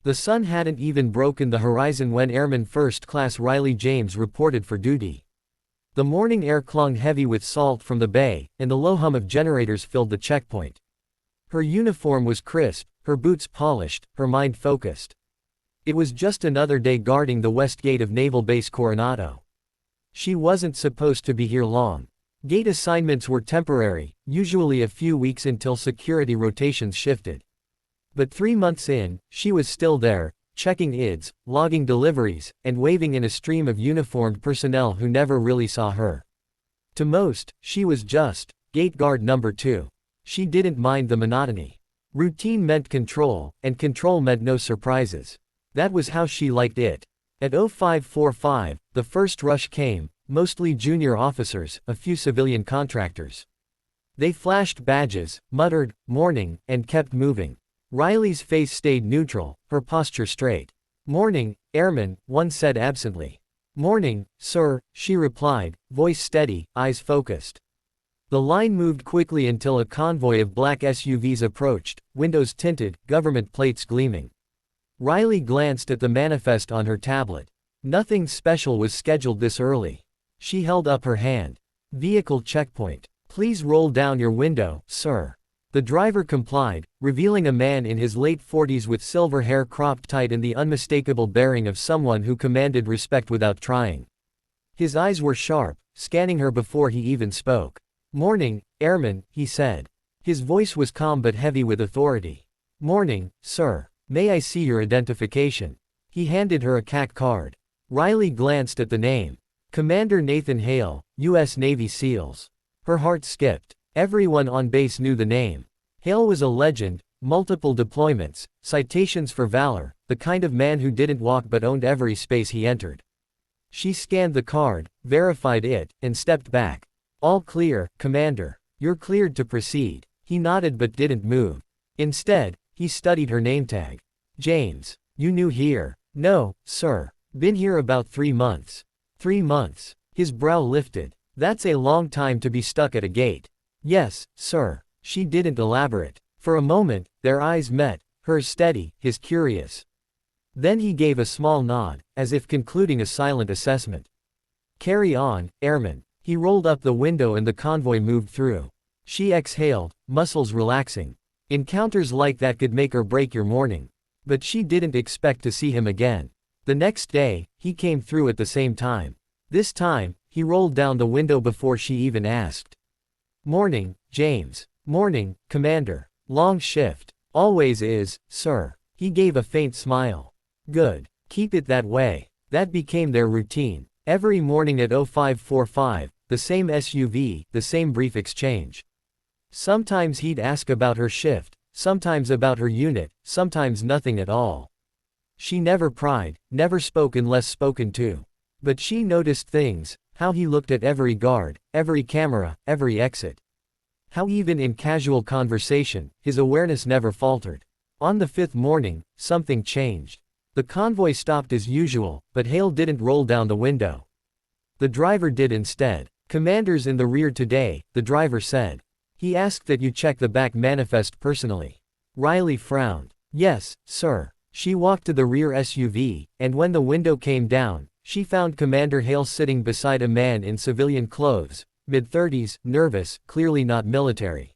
The sun hadn't even broken the horizon when Airman First Class Riley James reported for duty. The morning air clung heavy with salt from the bay, and the low hum of generators filled the checkpoint. Her uniform was crisp, her boots polished, her mind focused. It was just another day guarding the west gate of Naval Base Coronado. She wasn't supposed to be here long. Gate assignments were temporary, usually a few weeks until security rotations shifted. But 3 months in, she was still there, checking IDs, logging deliveries, and waving in a stream of uniformed personnel who never really saw her. To most, she was just gate guard number 2. She didn't mind the monotony. Routine meant control, and control meant no surprises. That was how she liked it. At 0545, the first rush came, mostly junior officers, a few civilian contractors. They flashed badges, muttered, "Morning," and kept moving. Riley's face stayed neutral, her posture straight. "Morning, Airman," one said absently. "Morning, sir," she replied, voice steady, eyes focused. The line moved quickly until a convoy of black SUVs approached, windows tinted, government plates gleaming. Riley glanced at the manifest on her tablet. Nothing special was scheduled this early. She held up her hand. "Vehicle checkpoint. Please roll down your window, sir." The driver complied, revealing a man in his late 40s with silver hair cropped tight and the unmistakable bearing of someone who commanded respect without trying. His eyes were sharp, scanning her before he even spoke. "Morning, Airman," he said. His voice was calm but heavy with authority. "Morning, sir. May I see your identification?" He handed her a CAC card. Riley glanced at the name. Commander Nathan Hale, U.S. Navy SEALs. Her heart skipped. Everyone on base knew the name. Hale was a legend, multiple deployments, citations for valor, the kind of man who didn't walk but owned every space he entered. She scanned the card, verified it, and stepped back. "All clear, Commander. You're cleared to proceed." He nodded but didn't move. Instead, he studied her name tag. "James. You new here?" "No, sir. Been here about 3 months." 3 months. His brow lifted. "That's a long time to be stuck at a gate." "Yes, sir." She didn't elaborate. For a moment, their eyes met, hers steady, his curious. Then he gave a small nod, as if concluding a silent assessment. "Carry on, Airman." He rolled up the window and the convoy moved through. She exhaled, muscles relaxing. Encounters like that could make or break your morning. But she didn't expect to see him again. The next day, he came through at the same time. This time, he rolled down the window before she even asked. "Morning, James." "Morning, Commander. Long shift." "Always is, sir." He gave a faint smile. "Good. Keep it that way." That became their routine. Every morning at 0545, the same SUV, the same brief exchange. Sometimes he'd ask about her shift, sometimes about her unit, sometimes nothing at all. She never pried, never spoke unless spoken to. But she noticed things, how he looked at every guard, every camera, every exit. How even in casual conversation, his awareness never faltered. On the 5th morning, something changed. The convoy stopped as usual, but Hale didn't roll down the window. The driver did instead. "Commander's in the rear today," the driver said. "He asked that you check the back manifest personally." Riley frowned. "Yes, sir." She walked to the rear SUV, and when the window came down, she found Commander Hale sitting beside a man in civilian clothes, mid-30s, nervous, clearly not military.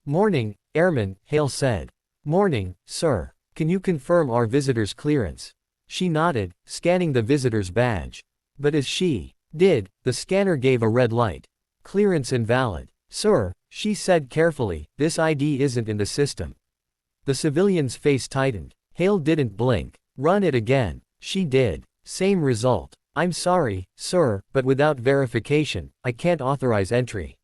"Morning, Airman," Hale said. "Morning, sir. Can you confirm our visitor's clearance?" She nodded, scanning the visitor's badge. But as she did, the scanner gave a red light. "Clearance invalid." "Sir," she said carefully, "this ID isn't in the system." The civilian's face tightened. Hale didn't blink. "Run it again." She did. Same result. "I'm sorry, sir, but without verification, I can't authorize entry."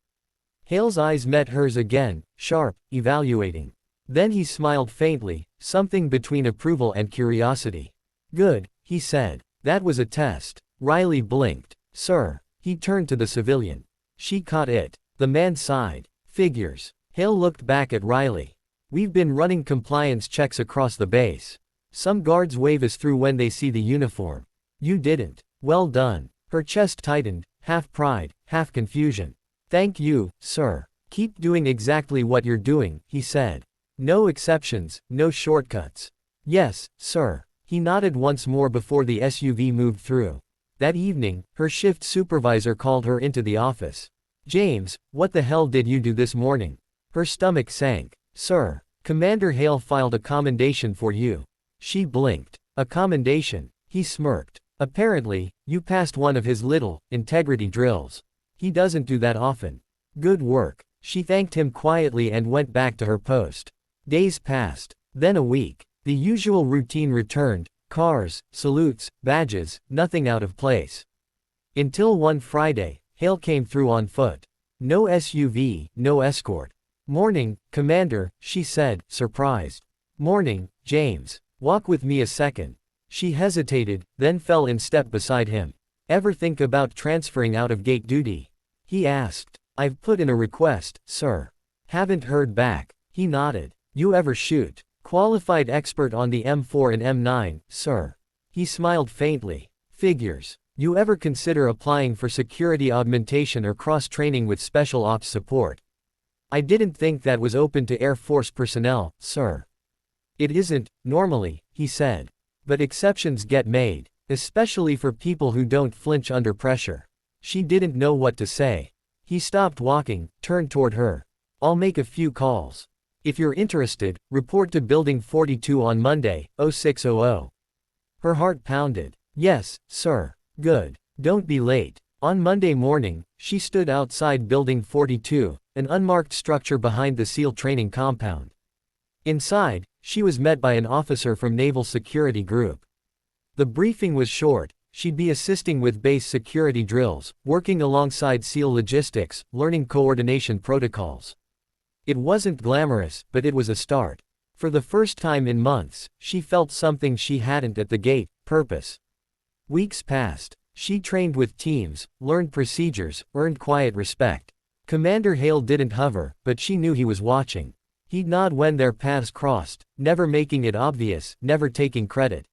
Hale's eyes met hers again, sharp, evaluating. Then he smiled faintly, something between approval and curiosity. "Good," he said. "That was a test." Riley blinked. "Sir." He turned to the civilian. She caught it. The man sighed. "Figures." Hale looked back at Riley. "We've been running compliance checks across the base. Some guards wave us through when they see the uniform. You didn't. Well done." Her chest tightened, half pride, half confusion. "Thank you, sir. Keep doing exactly what you're doing," he said. "No exceptions, no shortcuts. Yes, sir. He nodded once more before the SUV moved through. That evening, her shift supervisor called her into the office. James, what the hell did you do this morning? Her stomach sank. Sir, Commander Hale filed a commendation for you. She blinked. A commendation? He smirked. Apparently, you passed one of his little integrity drills. He doesn't do that often. Good work. She thanked him quietly and went back to her post. Days passed. Then a week. The usual routine returned. Cars, salutes, badges, nothing out of place. Until one Friday, Hale came through on foot. No SUV, no escort. Morning, Commander, she said, surprised. Morning, James. Walk with me a second. She hesitated, then fell in step beside him. Ever think about transferring out of gate duty? He asked. I've put in a request, sir. Haven't heard back. He nodded. You ever shoot? Qualified expert on the M4 and M9, sir. He smiled faintly. Figures. You ever consider applying for security augmentation or cross-training with special ops support? I didn't think that was open to Air Force personnel, sir. It isn't, normally, he said. But exceptions get made, especially for people who don't flinch under pressure. She didn't know what to say. He stopped walking, turned toward her. I'll make a few calls. If you're interested, report to Building 42 on Monday, 0600. Her heart pounded. Yes, sir. Good. Don't be late. On Monday morning, she stood outside Building 42, an unmarked structure behind the SEAL training compound. Inside, she was met by an officer from Naval Security Group. The briefing was short. She'd be assisting with base security drills, working alongside SEAL logistics, learning coordination protocols. It wasn't glamorous, but it was a start. For the first time in months, she felt something she hadn't at the gate: purpose. Weeks passed. She trained with teams, learned procedures, earned quiet respect. Commander Hale didn't hover, but she knew he was watching. He'd nod when their paths crossed, never making it obvious, never taking credit.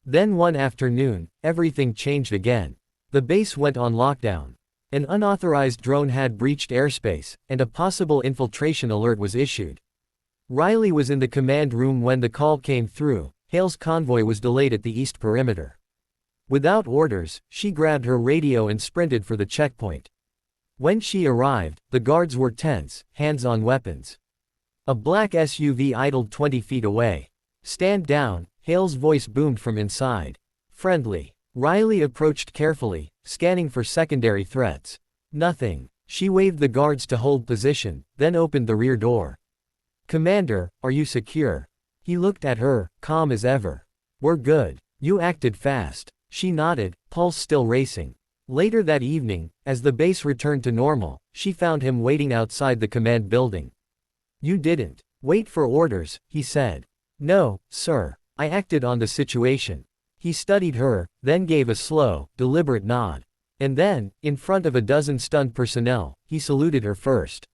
Then one afternoon, everything changed again. The base went on lockdown. An unauthorized drone had breached airspace, and a possible infiltration alert was issued. Riley was in the command room when the call came through. Hale's convoy was delayed at the east perimeter. Without orders, she grabbed her radio and sprinted for the checkpoint. When she arrived, the guards were tense, hands on weapons. A black SUV idled 20 feet away. Stand down, Hale's voice boomed from inside. Friendly. Riley approached carefully, scanning for secondary threats. Nothing. She waved the guards to hold position, then opened the rear door. Commander, are you secure? He looked at her, calm as ever. We're good. You acted fast. She nodded, pulse still racing. Later that evening, as the base returned to normal, she found him waiting outside the command building. You didn't wait for orders, he said. No, sir. I acted on the situation. He studied her, then gave a slow, deliberate nod. And then, in front of a dozen stunned personnel, he saluted her first.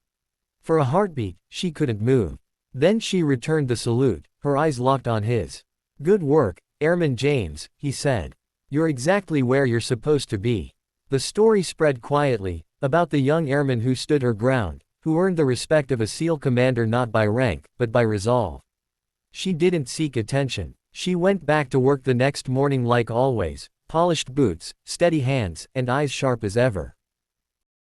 For a heartbeat, she couldn't move. Then she returned the salute, her eyes locked on his. Good work, Airman James, he said. You're exactly where you're supposed to be. The story spread quietly, about the young airman who stood her ground, who earned the respect of a SEAL commander not by rank, but by resolve. She didn't seek attention. She went back to work the next morning like always, polished boots, steady hands, and eyes sharp as ever.